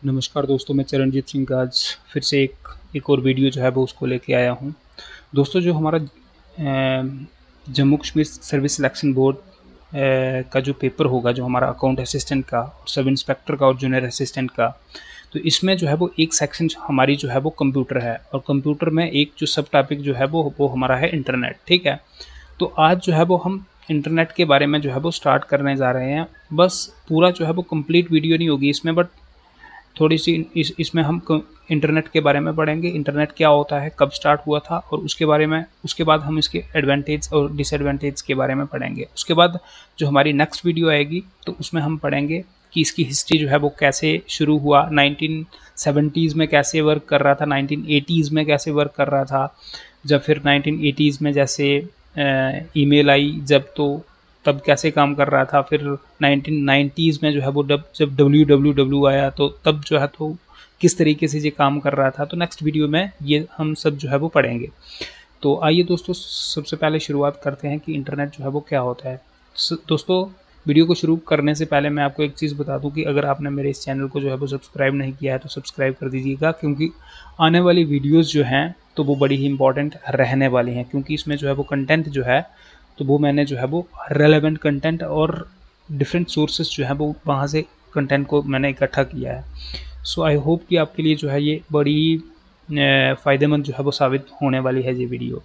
नमस्कार दोस्तों, मैं चरणजीत सिंह आज फिर से एक और वीडियो जो है वो उसको लेके आया हूँ। दोस्तों जो हमारा Jammu Kashmir service selection board का जो पेपर होगा, जो हमारा अकाउंट असिस्टेंट का, सब इंस्पेक्टर का और जूनियर असिस्टेंट का, तो इसमें जो है वो एक सेक्शन हमारी जो है वो कंप्यूटर है और कंप्यूटर में एक जो सब टॉपिक जो है वो हमारा है इंटरनेट। ठीक है, तो आज जो है वो हम इंटरनेट के बारे में जो है वो स्टार्ट करने जा रहे हैं। बस पूरा जो है वो कंप्लीट वीडियो नहीं होगी इसमें, बट थोड़ी सी इसमें हम इंटरनेट के बारे में पढ़ेंगे, इंटरनेट क्या होता है, कब स्टार्ट हुआ था और उसके बारे में, उसके बाद हम इसके एडवांटेज और डिसएडवांटेज के बारे में पढ़ेंगे। उसके बाद जो हमारी नेक्स्ट वीडियो आएगी तो उसमें हम पढ़ेंगे कि इसकी हिस्ट्री जो है वो कैसे शुरू हुआ, 1970s में कैसे वर्क कर रहा था, 1980s में कैसे वर्क कर रहा था, जब फिर 1980s में जैसे ईमेल आई जब, तो तब कैसे काम कर रहा था, फिर 1990s में जो है वो जब www आया तो तब जो है तो किस तरीके से ये काम कर रहा था। तो नेक्स्ट वीडियो में ये हम सब जो है वो पढ़ेंगे। तो आइए दोस्तों, सबसे पहले शुरुआत करते हैं कि इंटरनेट जो है वो क्या होता है। दोस्तों, वीडियो को शुरू करने से पहले मैं आपको एक चीज़ बता दूं कि अगर आपने मेरे इस चैनल को जो है वो सब्सक्राइब नहीं किया है तो सब्सक्राइब कर दीजिएगा, क्योंकि आने वाली वीडियोज़ जो हैं तो वो बड़ी ही इंपॉर्टेंट रहने वाली हैं, क्योंकि इसमें जो है वो कंटेंट जो है तो वो मैंने जो है वो रेलेवेंट कंटेंट और डिफरेंट सोर्सेज जो है वो वहाँ से कंटेंट को मैंने इकट्ठा किया है। सो आई होप कि आपके लिए जो है ये बड़ी फ़ायदेमंद जो है वो साबित होने वाली है ये वीडियो।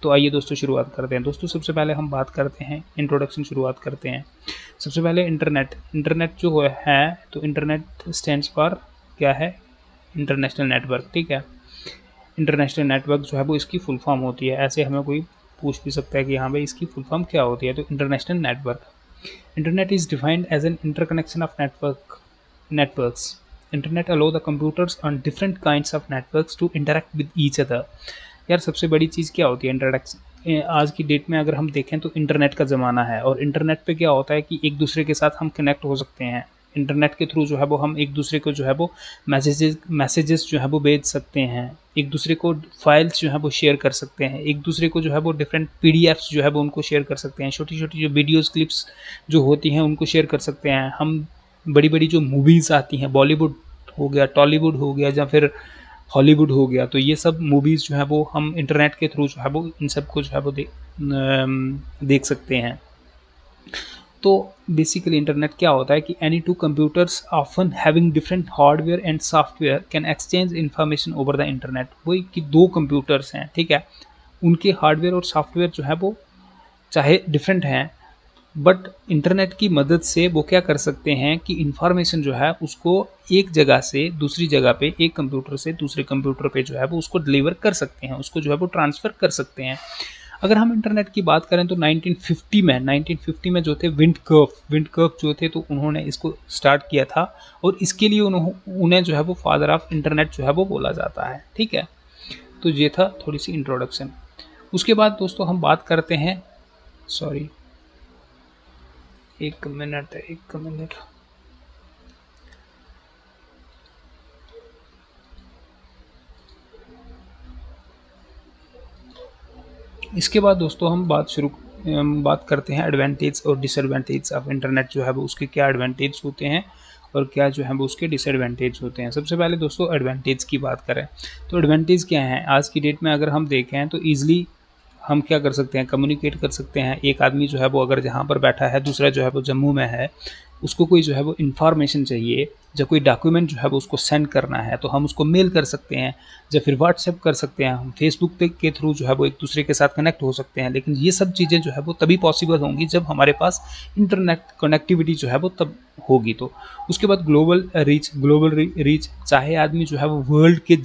तो आइए दोस्तों शुरुआत करते हैं। दोस्तों सबसे पहले हम बात करते हैं इंट्रोडक्शन, शुरुआत करते हैं। सबसे पहले इंटरनेट जो है तो इंटरनेट स्टैंड्स फॉर क्या है, इंटरनेशनल नेटवर्क। ठीक है, इंटरनेशनल नेटवर्क जो है वो इसकी फुल फॉर्म होती है। ऐसे हमें कोई पूछ भी सकता है कि हाँ भाई इसकी फुल फॉर्म क्या होती है, तो international network. Internet is defined as an interconnection of networks. Internet allow the computers on different kinds of networks to interact with each other. यार सबसे बड़ी चीज़ क्या होती है इंटरनेट आज की डेट में, अगर हम देखें तो इंटरनेट का ज़माना है और इंटरनेट पे क्या होता है कि एक दूसरे के साथ हम कनेक्ट हो सकते हैं। इंटरनेट के थ्रू जो है वो हम एक दूसरे को जो है वो मैसेजेस जो है वो भेज सकते हैं, एक दूसरे को फाइल्स जो है वो शेयर कर सकते हैं, एक दूसरे को जो है वो डिफरेंट पीडीएफ्स जो है वो उनको शेयर कर सकते हैं, छोटी छोटी जो वीडियोज़ क्लिप्स जो होती हैं उनको शेयर कर सकते हैं हम। बड़ी बड़ी जो मूवीज़ आती हैं, बॉलीवुड हो गया, टॉलीवुड हो गया या फिर हॉलीवुड हो गया, तो ये सब मूवीज़ जो है वो हम इंटरनेट के थ्रू जो है वो इन सब को जो है वो देख सकते हैं। तो बेसिकली इंटरनेट क्या होता है कि any two computers often having different hardware and software can exchange information over the internet. वही कि दो कंप्यूटर्स हैं, ठीक है, उनके हार्डवेयर और सॉफ्टवेयर जो है वो चाहे डिफरेंट हैं, बट इंटरनेट की मदद से वो क्या कर सकते हैं कि इंफॉर्मेशन जो है उसको एक जगह से दूसरी जगह पे, एक कंप्यूटर से दूसरे कंप्यूटर पे जो है वो उसको डिलीवर कर सकते हैं, उसको जो है वो ट्रांसफ़र कर सकते हैं। अगर हम इंटरनेट की बात करें तो 1950 में जो थे विंड कर्व जो थे, तो उन्होंने इसको स्टार्ट किया था और इसके लिए उन्हें जो है वो फादर ऑफ इंटरनेट जो है वो बोला जाता है। ठीक है, तो ये था थोड़ी सी इंट्रोडक्शन। उसके बाद दोस्तों हम बात करते हैं, सॉरी एक मिनट। इसके बाद दोस्तों हम बात करते हैं एडवांटेज और डिसएडवांटेज ऑफ इंटरनेट जो है वो उसके क्या एडवांटेज होते हैं और क्या जो है वो उसके डिसएडवांटेज होते हैं। सबसे पहले दोस्तों एडवांटेज की बात करें तो एडवांटेज क्या है, आज की डेट में अगर हम देखें तो ईजिली हम क्या कर सकते हैं, कम्युनिकेट कर सकते हैं। एक आदमी जो है वो अगर जहाँ पर बैठा है, दूसरा जो है वो जम्मू में है, उसको कोई जो है वो इन्फॉर्मेशन चाहिए, जब कोई डॉक्यूमेंट जो है वो उसको सेंड करना है तो हम उसको मेल कर सकते हैं, या फिर व्हाट्सएप कर सकते हैं, हम फेसबुक पे के थ्रू जो है वो एक दूसरे के साथ कनेक्ट हो सकते हैं। लेकिन ये सब चीज़ें जो है वो तभी पॉसिबल होंगी जब हमारे पास इंटरनेट कनेक्टिविटी जो है वो तब होगी। तो उसके बाद ग्लोबल रीच, चाहे आदमी जो है वो वर्ल्ड के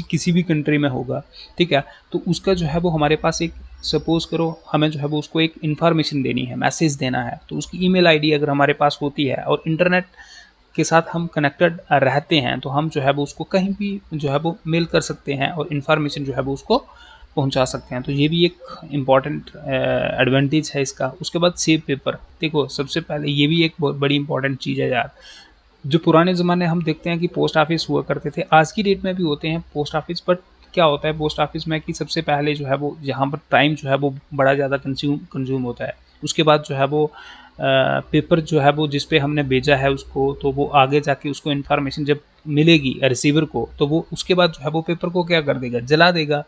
किसी भी कंट्री में होगा, ठीक है, तो उसका जो है वो हमारे पास एक, सपोज करो हमें जो है वो उसको एक इन्फॉर्मेशन देनी है, मैसेज देना है, तो उसकी ईमेल आईडी अगर हमारे पास होती है और इंटरनेट के साथ हम कनेक्टेड रहते हैं तो हम जो है वो उसको कहीं भी जो है वो मेल कर सकते हैं और इन्फॉर्मेशन जो है वो उसको पहुंचा सकते हैं। तो ये भी एक इम्पॉर्टेंट एडवांटेज है इसका। उसके बाद सेव पेपर, देखो सबसे पहले ये भी एक बहुत बड़ी इंपॉर्टेंट चीज़ है यार। जो पुराने ज़माने हम देखते हैं कि पोस्ट ऑफिस हुआ करते थे, आज की डेट में भी होते हैं पोस्ट ऑफिस, बट क्या होता है पोस्ट ऑफिस में कि सबसे पहले जो है वो यहाँ पर टाइम जो है वो बड़ा ज़्यादा कंज्यूम होता है। उसके बाद जो है वो पेपर जो है वो जिस पे हमने भेजा है उसको, तो वो आगे जाके उसको इन्फॉर्मेशन जब मिलेगी रिसीवर को, तो वो उसके बाद जो है वो पेपर को क्या कर देगा, जला देगा।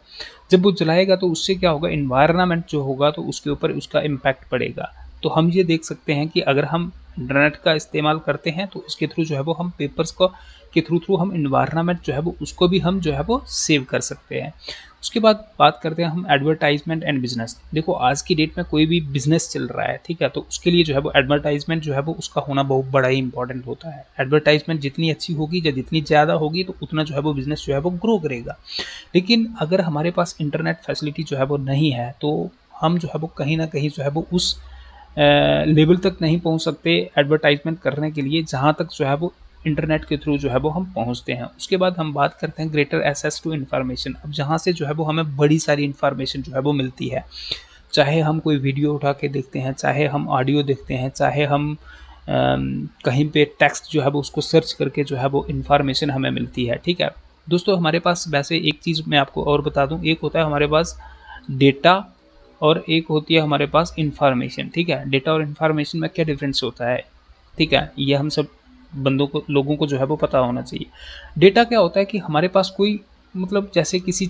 जब वो जलाएगा तो उससे क्या होगा, इन्वायरमेंट जो होगा तो उसके ऊपर उसका इम्पैक्ट पड़ेगा। तो हम ये देख सकते हैं कि अगर हम इंटरनेट का इस्तेमाल करते हैं तो इसके थ्रू जो है वो हम पेपर्स को के थ्रू हम इन्वायरमेंट जो है वो उसको भी हम जो है वो सेव कर सकते हैं। उसके बाद बात करते हैं हम एडवर्टाइजमेंट एंड बिजनेस। देखो आज की डेट में कोई भी बिजनेस चल रहा है, ठीक है, तो उसके लिए जो है वो एडवर्टाइजमेंट जो है वो उसका होना बहुत बड़ा ही इंपॉर्टेंट होता है। एडवर्टाइजमेंट जितनी अच्छी होगी या जितनी ज़्यादा होगी तो उतना जो है वो बिजनेस जो है वो ग्रो करेगा। लेकिन अगर हमारे पास इंटरनेट फैसिलिटी जो है वो नहीं है तो हम जो है वो कहीं ना कहीं जो है वो उस लेवल तक नहीं पहुंच सकते एडवर्टाइजमेंट करने के लिए, जहां तक जो है वो इंटरनेट के थ्रू जो है वो हम पहुंचते हैं। उसके बाद हम बात करते हैं ग्रेटर एक्सेस टू इन्फॉर्मेशन। अब जहां से जो है वो हमें बड़ी सारी इन्फॉर्मेशन जो है वो मिलती है, चाहे हम कोई वीडियो उठा के देखते हैं, चाहे हम ऑडियो देखते हैं, चाहे हम कहीं पे टेक्स्ट जो है वो उसको सर्च करके जो है वो इन्फॉर्मेशन हमें मिलती है, ठीक है। दोस्तों हमारे पास वैसे एक चीज़ मैं आपको और बता दूं, एक होता है हमारे पास डेटा और एक होती है हमारे पास इन्फॉर्मेशन, ठीक है। डेटा और इन्फॉर्मेशन में क्या डिफरेंस होता है, ठीक है, ये हम सब लोगों को जो है वो पता होना चाहिए। डेटा क्या होता है कि हमारे पास कोई मतलब जैसे किसी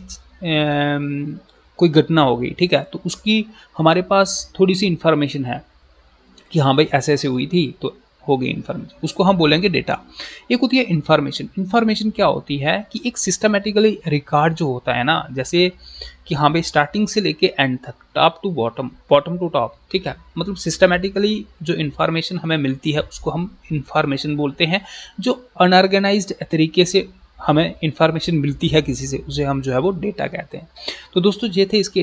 कोई घटना हो गई, ठीक है, तो उसकी हमारे पास थोड़ी सी इन्फॉर्मेशन है कि हाँ भाई ऐसे ऐसे हुई थी तो हो गई इन्फॉर्मेशन, उसको हम बोलेंगे डेटा। एक होती है इन्फॉर्मेशन। इन्फॉर्मेशन क्या होती है कि एक सिस्टमेटिकली रिकॉर्ड जो होता है ना, जैसे कि हाँ भाई स्टार्टिंग से लेके एंड तक, top to bottom, bottom to top, ठीक है, मतलब सिस्टमेटिकली जो इन्फॉर्मेशन हमें मिलती है उसको हम इन्फॉर्मेशन बोलते हैं। जो अनऑर्गेनाइज्ड तरीके से हमें इन्फॉर्मेशन मिलती है किसी से, उसे हम जो है वो डेटा कहते हैं। तो दोस्तों ये थे इसके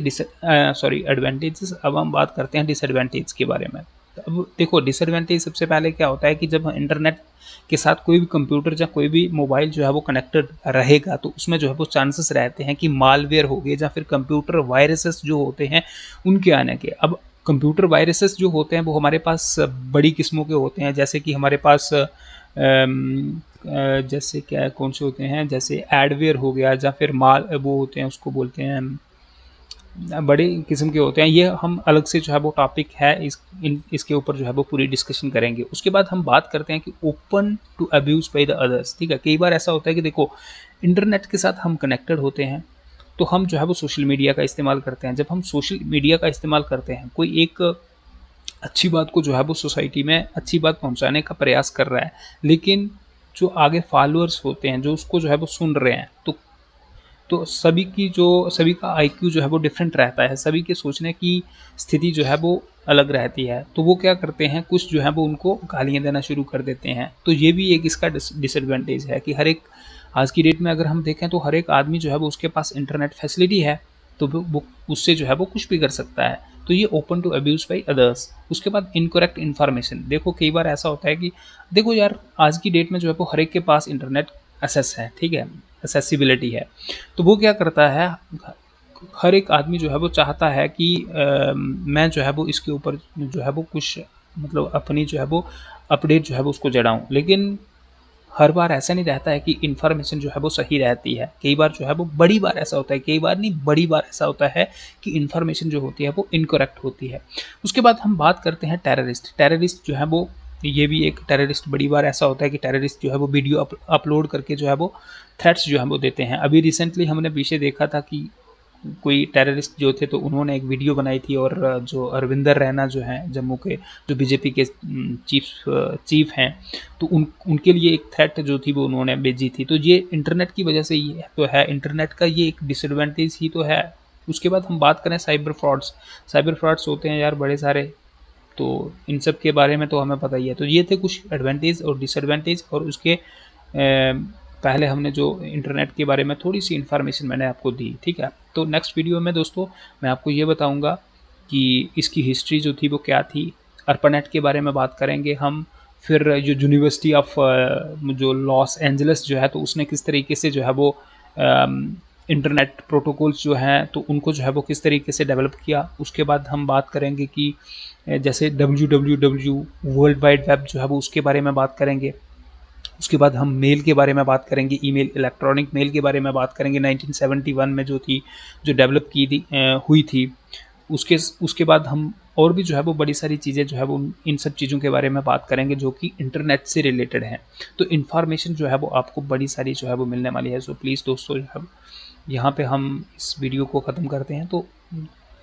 एडवांटेजेस। अब हम बात करते हैं डिसएडवांटेज के बारे में। अब देखो डिसएडवांटेज सबसे पहले क्या होता है कि जब इंटरनेट के साथ कोई भी कंप्यूटर या कोई भी मोबाइल जो है वो कनेक्टेड रहेगा तो उसमें जो है वो चांसेस रहते हैं कि मालवेयर हो गए या फिर कंप्यूटर वायरसेस जो होते हैं उनके आने के। अब कंप्यूटर वायरसेस जो होते हैं वो हमारे पास बड़ी किस्मों के होते हैं, जैसे कि हमारे पास जैसे क्या कौन से होते हैं, जैसे एडवेयर हो गया या फिर माल वो होते हैं, उसको बोलते हैं बड़े किस्म के होते हैं। ये हम अलग से जो है वो टॉपिक है, इसके ऊपर जो है वो पूरी डिस्कशन करेंगे। उसके बाद हम बात करते हैं कि open to abuse by the others, ठीक है। कई बार ऐसा होता है कि देखो इंटरनेट के साथ हम कनेक्टेड होते हैं तो हम जो है वो सोशल मीडिया का इस्तेमाल करते हैं। जब हम सोशल मीडिया का इस्तेमाल करते हैं, कोई एक अच्छी बात को जो है वो सोसाइटी में अच्छी बात पहुंचाने का प्रयास कर रहा है, लेकिन जो आगे फॉलोअर्स होते हैं जो उसको जो है वो सुन रहे हैं, तो सभी का आईक्यू जो है वो डिफरेंट रहता है, सभी के सोचने की स्थिति जो है वो अलग रहती है। तो वो क्या करते हैं, कुछ जो है वो उनको गालियाँ देना शुरू कर देते हैं। तो ये भी एक इसका डिसएडवांटेज है कि हर एक आज की डेट में अगर हम देखें तो हर एक आदमी जो है वो उसके पास इंटरनेट फैसिलिटी है, तो वो उससे जो है वो कुछ भी कर सकता है। तो ये open to abuse by others. उसके बाद इनकरेक्ट इन्फॉर्मेशन। देखो कई बार ऐसा होता है कि देखो यार आज की डेट में जो है वो हर एक के पास इंटरनेट एक्सेस है, ठीक है, एक्सेसिबिलिटी है। तो वो क्या करता है, हर एक आदमी जो है वो चाहता है कि मैं जो है वो इसके ऊपर जो है वो कुछ मतलब अपनी जो है वो अपडेट जो है वो उसको जड़ाऊँ। लेकिन हर बार ऐसा नहीं रहता है कि इन्फॉर्मेशन जो है वो सही रहती है। कई बार जो है वो बड़ी बार ऐसा होता है, कई बार नहीं बड़ी बार ऐसा होता है कि इन्फॉर्मेशन जो होती है वो इनकरेक्ट होती है। उसके बाद हम बात करते हैं टेररिस्ट। टेररिस्ट जो है वो ये भी एक टेररिस्ट बड़ी बार ऐसा होता है कि टेररिस्ट जो है वो वीडियो अपलोड करके जो है वो थ्रेट्स जो है वो देते हैं। अभी रिसेंटली हमने पीछे देखा था कि कोई टेररिस्ट जो थे तो उन्होंने एक वीडियो बनाई थी और जो अरविंदर रैना जो हैं जम्मू के, जो बीजेपी के चीफ हैं, तो उनके लिए एक थ्रेट जो थी वो उन्होंने भेजी थी। तो ये इंटरनेट की वजह से ये तो है, इंटरनेट का ये एक डिसएडवांटेज ही तो है। उसके बाद हम बात करें साइबर फ्रॉड्स। साइबर फ्रॉड्स होते हैं यार बड़े सारे, तो इन सब के बारे में तो हमें पता ही है। तो ये थे कुछ एडवांटेज और डिसएडवांटेज, और उसके पहले हमने जो इंटरनेट के बारे में थोड़ी सी इन्फॉर्मेशन मैंने आपको दी, ठीक है। तो नेक्स्ट वीडियो में दोस्तों मैं आपको ये बताऊंगा कि इसकी हिस्ट्री जो थी वो क्या थी। अर्पानेट के बारे में बात करेंगे हम, फिर जो यूनिवर्सिटी ऑफ जो लॉस एंजल्स जो है तो उसने किस तरीके से जो है वो इंटरनेट प्रोटोकॉल्स जो हैं तो उनको जो है वो किस तरीके से डेवलप किया। उसके बाद हम बात करेंगे कि जैसे www वर्ल्ड वाइड वेब जो है वो उसके बारे में बात करेंगे। उसके बाद हम मेल के बारे में बात करेंगे, ईमेल, इलेक्ट्रॉनिक मेल के बारे में बात करेंगे 1971 में जो थी, जो डेवलप की थी हुई थी। उसके बाद हम और भी जो है वो बड़ी सारी चीज़ें जो है वो इन सब चीज़ों के बारे में बात करेंगे जो कि इंटरनेट से रिलेटेड हैं। तो इन्फॉर्मेशन जो है वो आपको बड़ी सारी जो है वो मिलने वाली है। सो प्लीज़ दोस्तों जो है यहाँ पे हम इस वीडियो को ख़त्म करते हैं। तो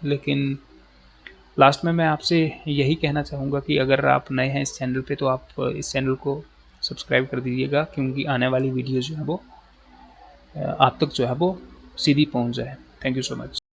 लेकिन लास्ट में मैं आपसे यही कहना चाहूँगा कि अगर आप नए हैं इस चैनल पे तो आप इस चैनल को सब्सक्राइब कर दीजिएगा, क्योंकि आने वाली वीडियो जो है वो आप तक जो है वो सीधी पहुँच जाए। Thank you so much.